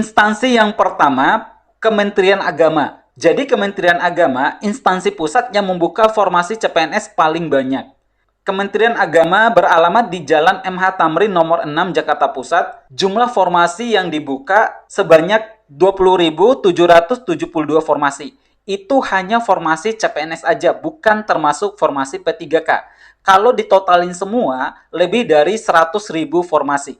Instansi yang pertama, Kementerian Agama. Jadi Kementerian Agama, instansi pusat yang membuka formasi CPNS paling banyak. Kementerian Agama beralamat di Jalan MH Tamrin nomor 6 Jakarta Pusat. Jumlah formasi yang dibuka sebanyak 20.772 formasi. Itu hanya formasi CPNS aja, bukan termasuk formasi P3K. Kalau ditotalin semua, lebih dari 100.000 formasi.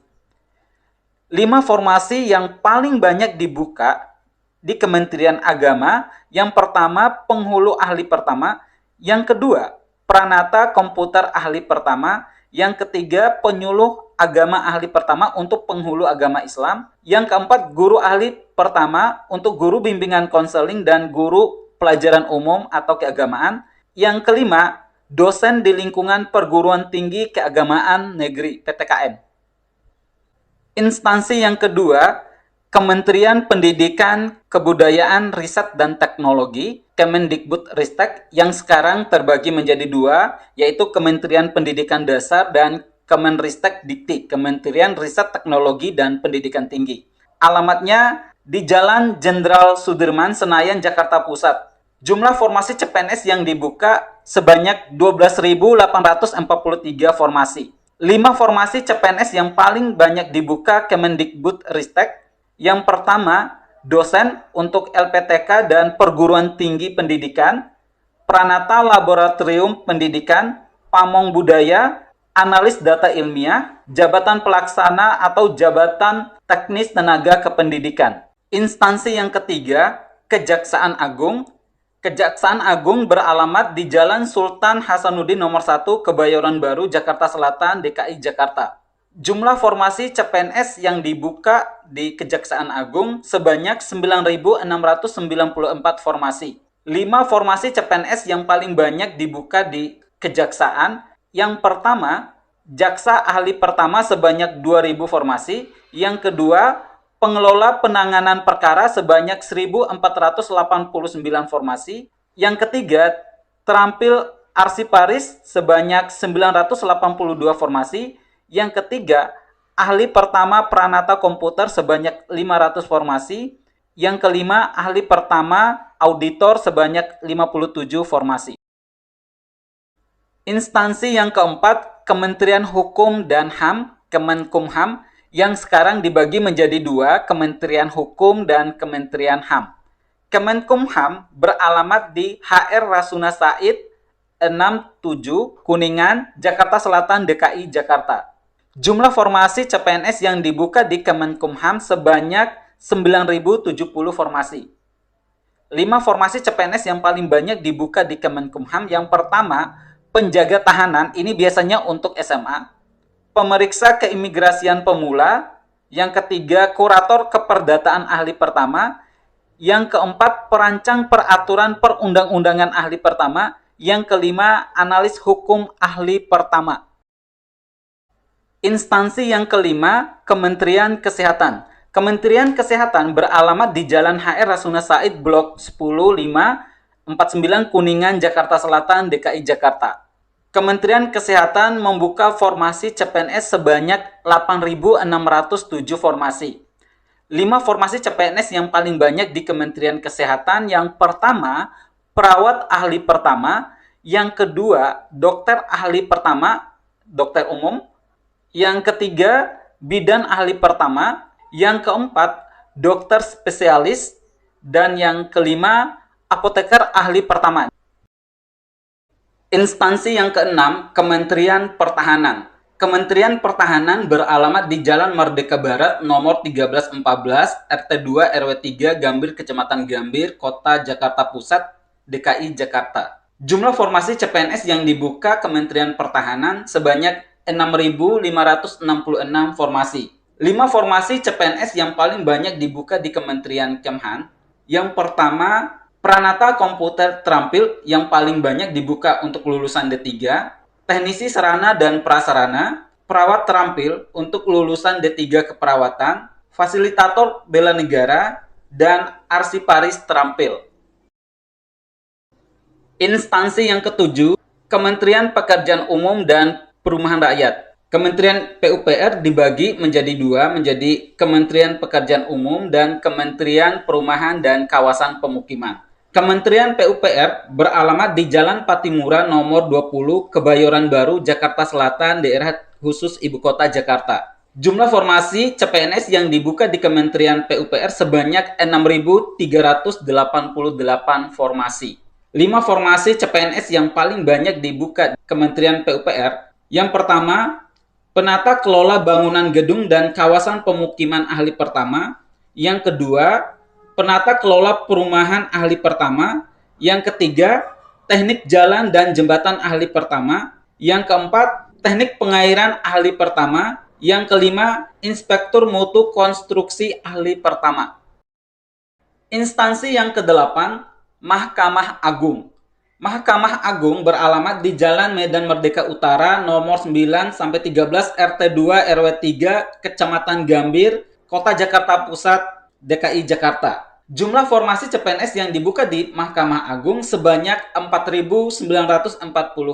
5 formasi yang paling banyak dibuka di Kementerian Agama. Yang pertama, penghulu ahli pertama. Yang kedua, pranata komputer ahli pertama. Yang ketiga, penyuluh agama ahli pertama untuk penghulu agama Islam. Yang keempat, guru ahli pertama untuk guru bimbingan konseling dan guru pelajaran umum atau keagamaan. Yang kelima, dosen di lingkungan perguruan tinggi keagamaan negeri (PTKN). Instansi yang kedua, Kementerian Pendidikan, Kebudayaan, Riset, dan Teknologi, Kemendikbudristek, yang sekarang terbagi menjadi dua, yaitu Kementerian Pendidikan Dasar dan Kemenristek Dikti, Kementerian Riset, Teknologi, dan Pendidikan Tinggi. Alamatnya di Jalan Jenderal Sudirman, Senayan, Jakarta Pusat. Jumlah formasi CPNS yang dibuka sebanyak 12.843 formasi. 5 formasi CPNS yang paling banyak dibuka Kemendikbudristek. Yang pertama, dosen untuk LPTK dan perguruan tinggi pendidikan, pranata laboratorium pendidikan, pamong budaya, analis data ilmiah, jabatan pelaksana atau jabatan teknis tenaga kependidikan. Instansi yang ketiga, Kejaksaan Agung. Kejaksaan Agung beralamat di Jalan Sultan Hasanuddin nomor 1, Kebayoran Baru, Jakarta Selatan, DKI Jakarta. Jumlah formasi CPNS yang dibuka di Kejaksaan Agung sebanyak 9.694 formasi. 5 formasi CPNS yang paling banyak dibuka di Kejaksaan. Yang pertama, Jaksa Ahli Pertama sebanyak 2.000 formasi. Yang kedua, Pengelola Penanganan Perkara sebanyak 1.489 formasi. Yang ketiga, Terampil Arsiparis sebanyak 982 formasi. Yang ketiga, Ahli Pertama Pranata Komputer sebanyak 500 formasi. Yang kelima, Ahli Pertama Auditor sebanyak 57 formasi. Instansi yang keempat, Kementerian Hukum dan HAM, Kemenkumham, yang sekarang dibagi menjadi dua, Kementerian Hukum dan Kementerian HAM. Kemenkumham beralamat di HR Rasuna Said 67 Kuningan, Jakarta Selatan, DKI Jakarta. Jumlah formasi CPNS yang dibuka di Kemenkumham sebanyak 9.070 formasi. 5 formasi CPNS yang paling banyak dibuka di Kemenkumham. Yang pertama, penjaga tahanan, ini biasanya untuk SMA. Pemeriksa keimigrasian pemula. Yang ketiga, kurator keperdataan ahli pertama. Yang keempat, perancang peraturan perundang-undangan ahli pertama. Yang kelima, analis hukum ahli pertama. Instansi yang kelima, Kementerian Kesehatan. Kementerian Kesehatan beralamat di Jalan HR Rasuna Said, Blok 10-5-49 Kuningan, Jakarta Selatan, DKI Jakarta. Kementerian Kesehatan membuka formasi CPNS sebanyak 8.607 formasi. 5 formasi CPNS yang paling banyak di Kementerian Kesehatan. Yang pertama, perawat ahli pertama. Yang kedua, dokter ahli pertama, dokter umum. Yang ketiga, bidan ahli pertama. Yang keempat, dokter spesialis. Dan yang kelima, apoteker ahli pertama. Instansi yang keenam, Kementerian Pertahanan. Kementerian Pertahanan beralamat di Jalan Merdeka Barat nomor 1314 RT2 RW3 Gambir, Kecamatan Gambir, Kota Jakarta Pusat, DKI Jakarta. Jumlah formasi CPNS yang dibuka Kementerian Pertahanan sebanyak 6.566 formasi. 5 formasi CPNS yang paling banyak dibuka di Kementerian Kemhan. Yang pertama, Pranata Komputer Terampil yang paling banyak dibuka untuk lulusan D3, Teknisi Sarana dan Prasarana, Perawat Terampil untuk lulusan D3 Keperawatan, Fasilitator Bela Negara, dan Arsiparis Terampil. Instansi yang ketujuh, Kementerian Pekerjaan Umum dan Perumahan Rakyat. Kementerian PUPR dibagi menjadi dua, menjadi Kementerian Pekerjaan Umum dan Kementerian Perumahan dan Kawasan Pemukiman. Kementerian PUPR beralamat di Jalan Patimura nomor 20, Kebayoran Baru, Jakarta Selatan, daerah khusus Ibu Kota Jakarta. Jumlah formasi CPNS yang dibuka di Kementerian PUPR sebanyak 6.388 formasi. 5 formasi CPNS yang paling banyak dibuka di Kementerian PUPR. Yang pertama, penata kelola bangunan gedung dan kawasan pemukiman ahli pertama. Yang kedua, penata kelola perumahan ahli pertama. Yang ketiga, teknik jalan dan jembatan ahli pertama. Yang keempat, teknik pengairan ahli pertama. Yang kelima, inspektur mutu konstruksi ahli pertama. Instansi yang kedelapan, Mahkamah Agung. Mahkamah Agung beralamat di Jalan Medan Merdeka Utara nomor 9-13 RT 2 RW 3 Kecamatan Gambir, Kota Jakarta Pusat, DKI Jakarta. Jumlah formasi CPNS yang dibuka di Mahkamah Agung sebanyak 4.940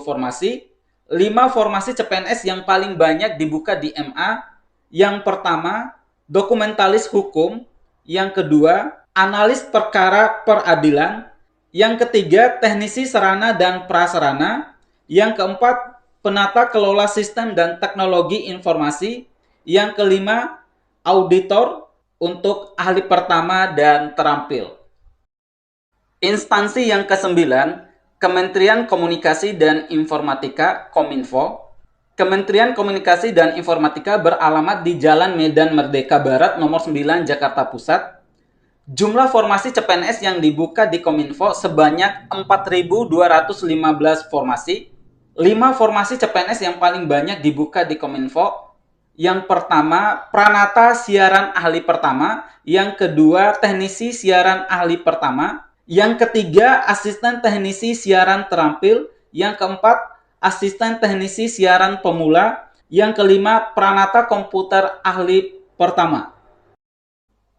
formasi. 5 formasi CPNS yang paling banyak dibuka di MA. Yang pertama, dokumentalis hukum. Yang kedua, analis perkara peradilan. Yang ketiga, teknisi sarana dan prasarana. Yang keempat, penata kelola sistem dan teknologi informasi. Yang kelima, auditor untuk ahli pertama dan terampil. Instansi yang kesembilan, Kementerian Komunikasi dan Informatika Kominfo. Kementerian Komunikasi dan Informatika beralamat di Jalan Medan Merdeka Barat nomor 9 Jakarta Pusat. Jumlah formasi CPNS yang dibuka di Kominfo sebanyak 4.215 formasi. 5 formasi CPNS yang paling banyak dibuka di Kominfo. Yang pertama, pranata siaran ahli pertama. Yang kedua, teknisi siaran ahli pertama. Yang ketiga, asisten teknisi siaran terampil. Yang keempat, asisten teknisi siaran pemula. Yang kelima, pranata komputer ahli pertama.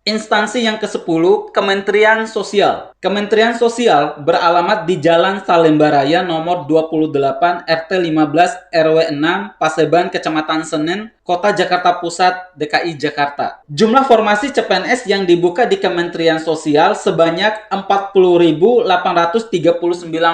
Instansi yang ke-10, Kementerian Sosial. Kementerian Sosial beralamat di Jalan Salemba Raya nomor 28 RT 15 RW 6 Paseban Kecamatan Senen, Kota Jakarta Pusat, DKI Jakarta. Jumlah formasi CPNS yang dibuka di Kementerian Sosial sebanyak 40.839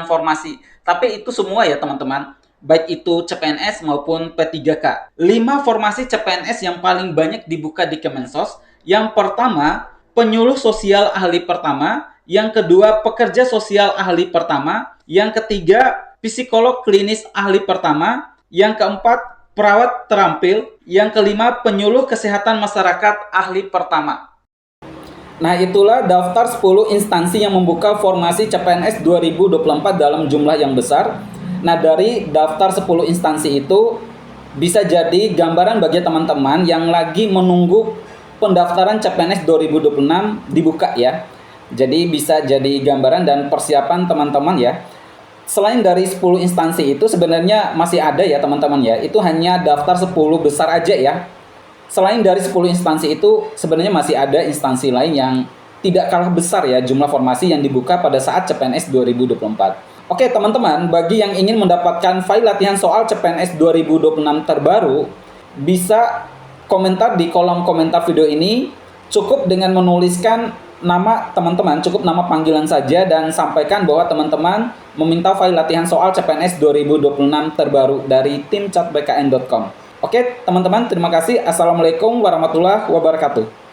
formasi. Tapi itu semua ya teman-teman, baik itu CPNS maupun P3K. 5 formasi CPNS yang paling banyak dibuka di Kemensos. Yang pertama, penyuluh sosial ahli pertama. Yang kedua, pekerja sosial ahli pertama. Yang ketiga, psikolog klinis ahli pertama. Yang keempat, perawat terampil. Yang kelima, penyuluh kesehatan masyarakat ahli pertama. Nah, itulah daftar 10 instansi yang membuka formasi CPNS 2024 dalam jumlah yang besar. Nah, dari daftar 10 instansi itu bisa jadi gambaran bagi teman-teman yang lagi menunggu pendaftaran CPNS 2026 dibuka ya. Jadi bisa jadi gambaran dan persiapan teman-teman ya. Selain dari 10 instansi itu sebenarnya masih ada ya teman-teman ya. Itu hanya daftar 10 besar aja ya. Selain dari 10 instansi itu sebenarnya masih ada instansi lain yang tidak kalah besar ya jumlah formasi yang dibuka pada saat CPNS 2024. Oke teman-teman, bagi yang ingin mendapatkan file latihan soal CPNS 2026 terbaru, bisa komentar di kolom komentar video ini. Cukup dengan menuliskan nama teman-teman, cukup nama panggilan saja dan sampaikan bahwa teman-teman meminta file latihan soal CPNS 2026 terbaru dari tim chatbkn.com. Oke teman-teman, terima kasih. Assalamualaikum warahmatullahi wabarakatuh.